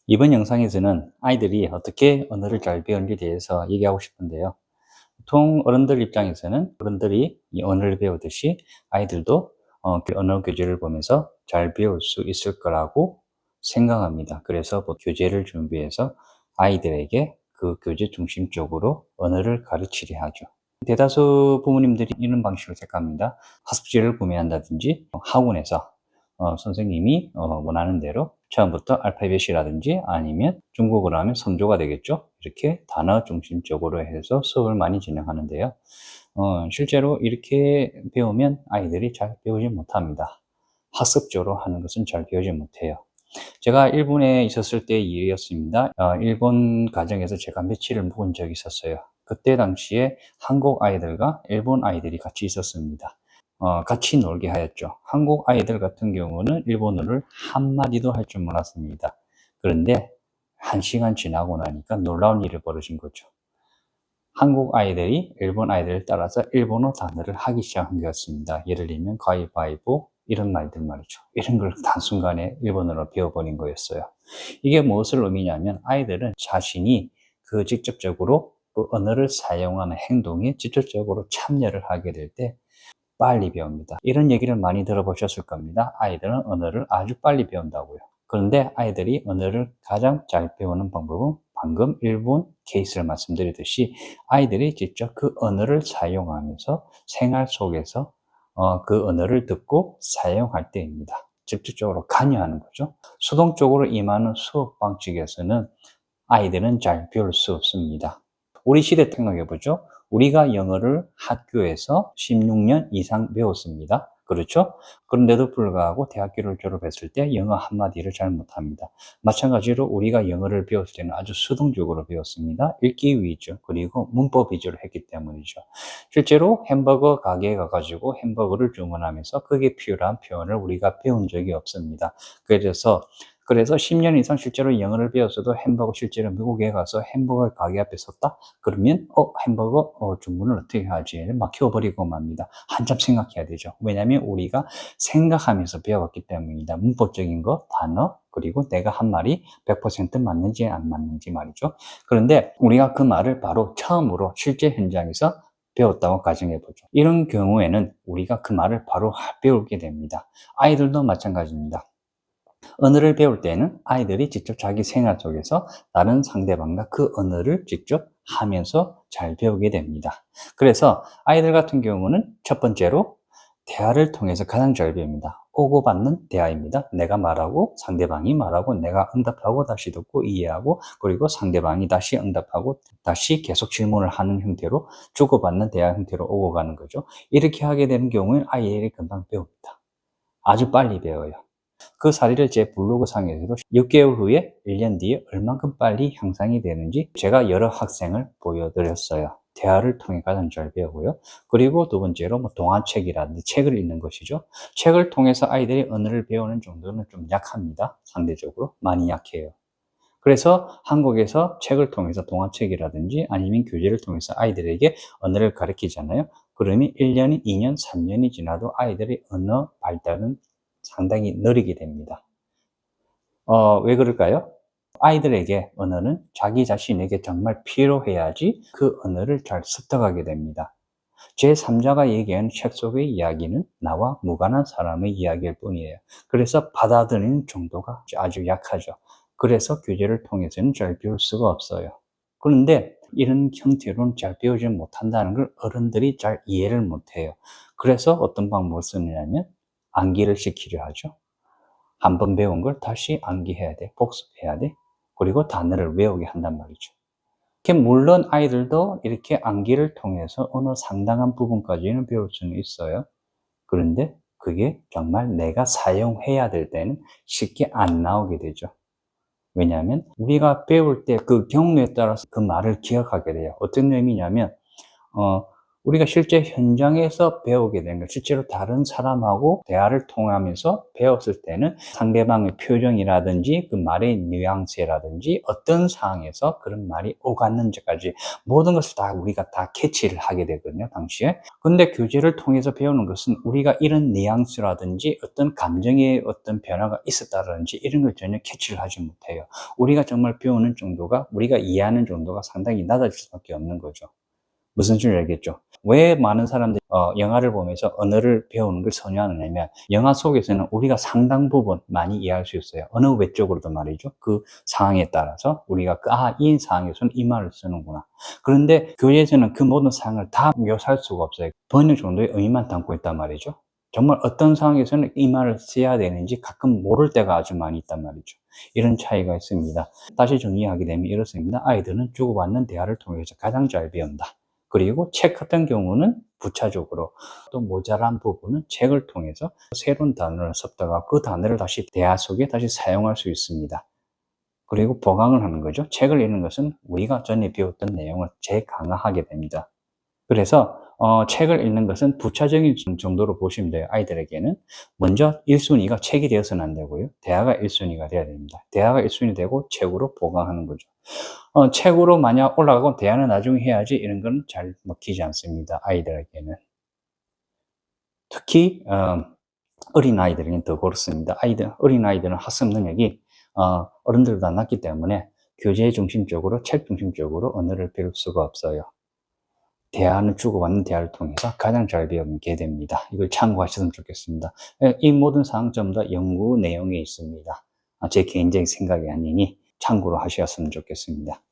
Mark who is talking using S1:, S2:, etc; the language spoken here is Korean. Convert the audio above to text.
S1: 이번 영상에서는 아이들이 어떻게 언어를 잘 배우는지에 대해서 얘기하고 싶은데요. 보통 어른들 입장에서는 어른들이 이 언어를 배우듯이 아이들도 그 언어 교재를 보면서 잘 배울 수 있을 거라고 생각합니다. 그래서 뭐 교재를 준비해서 아이들에게 그 교재 중심적으로 언어를 가르치려 하죠. 대다수 부모님들이 이런 방식을 택합니다. 학습지를 구매한다든지 학원에서 선생님이 원하는 대로 처음부터 알파벳이라든지 아니면 중국어로 하면 선조가 되겠죠. 이렇게 단어 중심적으로 해서 수업을 많이 진행하는데요. 실제로 이렇게 배우면 아이들이 잘 배우지 못합니다. 학습적으로 하는 것은 잘 배우지 못해요. 제가 일본에 있었을 때의 일이었습니다. 일본 가정에서 제가 며칠을 묵은 적이 있었어요. 그때 당시에 한국 아이들과 일본 아이들이 같이 있었습니다. 같이 놀게 하였죠. 한국 아이들 같은 경우는 일본어를 한마디도 할 줄 몰랐습니다. 그런데 1시간 지나고 나니까 놀라운 일이 벌어진 거죠. 한국 아이들이 일본 아이들을 따라서 일본어 단어를 하기 시작한 것같습니다. 예를 들면 가위바위보 이런 말들 말이죠. 이런 걸 단순간에 일본어로 배워버린 거였어요. 이게 무엇을 의미냐면 아이들은 자신이 그 직접적으로 그 언어를 사용하는 행동에 직접적으로 참여를 하게 될 때 빨리 배웁니다. 이런 얘기를 많이 들어보셨을 겁니다. 아이들은 언어를 아주 빨리 배운다고요. 그런데 아이들이 언어를 가장 잘 배우는 방법은 방금 일본 케이스를 말씀드렸듯이 아이들이 직접 그 언어를 사용하면서 생활 속에서 그 언어를 듣고 사용할 때입니다. 직접적으로 관여하는 거죠. 수동적으로 임하는 수업 방식에서는 아이들은 잘 배울 수 없습니다. 우리 시대 생각해 보죠. 우리가 영어를 학교에서 16년 이상 배웠습니다. 그렇죠? 그런데도 불구하고 대학교를 졸업했을 때 영어 한마디를 잘 못합니다. 마찬가지로 우리가 영어를 배웠을 때는 아주 수동적으로 배웠습니다. 읽기 위주, 그리고 문법 위주로 했기 때문이죠. 실제로 햄버거 가게에 가가지고 햄버거를 주문하면서 그게 필요한 표현을 우리가 배운 적이 없습니다. 그래서 10년 이상 실제로 영어를 배웠어도 햄버거 실제로 미국에 가서 햄버거 가게 앞에 섰다? 그러면 햄버거 주문을 어떻게 하지? 막혀버리고 맙니다. 한참 생각해야 되죠. 왜냐하면 우리가 생각하면서 배워왔기 때문입니다. 문법적인 것, 단어, 그리고 내가 한 말이 100% 맞는지 안 맞는지 말이죠. 그런데 우리가 그 말을 바로 처음으로 실제 현장에서 배웠다고 가정해보죠. 이런 경우에는 우리가 그 말을 바로 배우게 됩니다. 아이들도 마찬가지입니다. 언어를 배울 때는 아이들이 직접 자기 생활 속에서 다른 상대방과 그 언어를 직접 하면서 잘 배우게 됩니다. 그래서 아이들 같은 경우는 첫 번째로 대화를 통해서 가장 잘 배웁니다. 오고받는 대화입니다. 내가 말하고 상대방이 말하고 내가 응답하고 다시 듣고 이해하고 그리고 상대방이 다시 응답하고 다시 계속 질문을 하는 형태로 주고받는 대화 형태로 오고 가는 거죠. 이렇게 하게 되는 경우는 아이들이 금방 배웁니다. 아주 빨리 배워요. 그 사례를 제 블로그 상에서도 6개월 후에 1년 뒤에 얼만큼 빨리 향상이 되는지 제가 여러 학생을 보여드렸어요. 대화를 통해 가장 잘 배우고요. 그리고 두 번째로 동화책이라든지 책을 읽는 것이죠. 책을 통해서 아이들이 언어를 배우는 정도는 좀 약합니다. 상대적으로 많이 약해요. 그래서 한국에서 책을 통해서 동화책이라든지 아니면 교재를 통해서 아이들에게 언어를 가르치잖아요. 그러면 1년이 2년, 3년이 지나도 아이들의 언어 발달은 상당히 느리게 됩니다. 왜 그럴까요? 아이들에게 언어는 자기 자신에게 정말 필요해야지 그 언어를 잘 습득하게 됩니다. 제3자가 얘기하는 책 속의 이야기는 나와 무관한 사람의 이야기일 뿐이에요. 그래서 받아들이는 정도가 아주 약하죠. 그래서 교재를 통해서는 잘 배울 수가 없어요. 그런데 이런 형태로는 잘 배우지 못한다는 걸 어른들이 잘 이해를 못해요. 그래서 어떤 방법을 쓰느냐면 암기를 시키려 하죠. 한 번 배운 걸 다시 암기해야 돼. 복습해야 돼. 그리고 단어를 외우게 한단 말이죠. 물론 아이들도 이렇게 암기를 통해서 어느 상당한 부분까지는 배울 수는 있어요. 그런데 그게 정말 내가 사용해야 될 때는 쉽게 안 나오게 되죠. 왜냐하면 우리가 배울 때 그 경우에 따라서 그 말을 기억하게 돼요. 어떤 의미냐면 우리가 실제 현장에서 배우게 되는 거, 실제로 다른 사람하고 대화를 통하면서 배웠을 때는 상대방의 표정이라든지 그 말의 뉘앙스라든지 어떤 상황에서 그런 말이 오갔는지까지 모든 것을 다 우리가 다 캐치를 하게 되거든요, 당시에. 근데 교재를 통해서 배우는 것은 우리가 이런 뉘앙스라든지 어떤 감정의 어떤 변화가 있었다든지 이런 걸 전혀 캐치를 하지 못해요. 우리가 정말 배우는 정도가, 우리가 이해하는 정도가 상당히 낮아질 수밖에 없는 거죠. 무슨 소리인지 알겠죠? 왜 많은 사람들이 영화를 보면서 언어를 배우는 걸 선호하느냐면, 영화 속에서는 우리가 상당 부분 많이 이해할 수 있어요. 어느 외적으로도 말이죠. 그 상황에 따라서 우리가 이 상황에서는 이 말을 쓰는구나. 그런데 교재에서는 그 모든 상황을 다 묘사할 수가 없어요. 어느 정도의 의미만 담고 있단 말이죠. 정말 어떤 상황에서는 이 말을 써야 되는지 가끔 모를 때가 아주 많이 있단 말이죠. 이런 차이가 있습니다. 다시 정리하게 되면 이렇습니다. 아이들은 주고받는 대화를 통해서 가장 잘 배운다. 그리고 책 같은 경우는 부차적으로, 또 모자란 부분은 책을 통해서 새로운 단어를 섭다가 그 단어를 다시 대화 속에 다시 사용할 수 있습니다. 그리고 보강을 하는 거죠. 책을 읽는 것은 우리가 전에 배웠던 내용을 재강화하게 됩니다. 그래서 책을 읽는 것은 부차적인 정도로 보시면 돼요. 아이들에게는 먼저 1순위가 책이 되어서는 안 되고요. 대화가 1순위가 돼야 됩니다. 대화가 1순위 되고 책으로 보강하는 거죠. 책으로 만약 올라가고 대화는 나중에 해야지, 이런 건 잘 먹히지 않습니다, 아이들에게는. 특히 어린아이들에게는 더 그렇습니다. 어린아이들은 학습 능력이 어른들보다 낮기 때문에 교재 중심적으로, 책 중심적으로 언어를 배울 수가 없어요. 대화는 주고받는 대화를 통해서 가장 잘 배우게 됩니다. 이걸 참고하셨으면 좋겠습니다. 이 모든 사항 전부 다 연구 내용에 있습니다. 제 개인적인 생각이 아니니 참고로 하셨으면 좋겠습니다.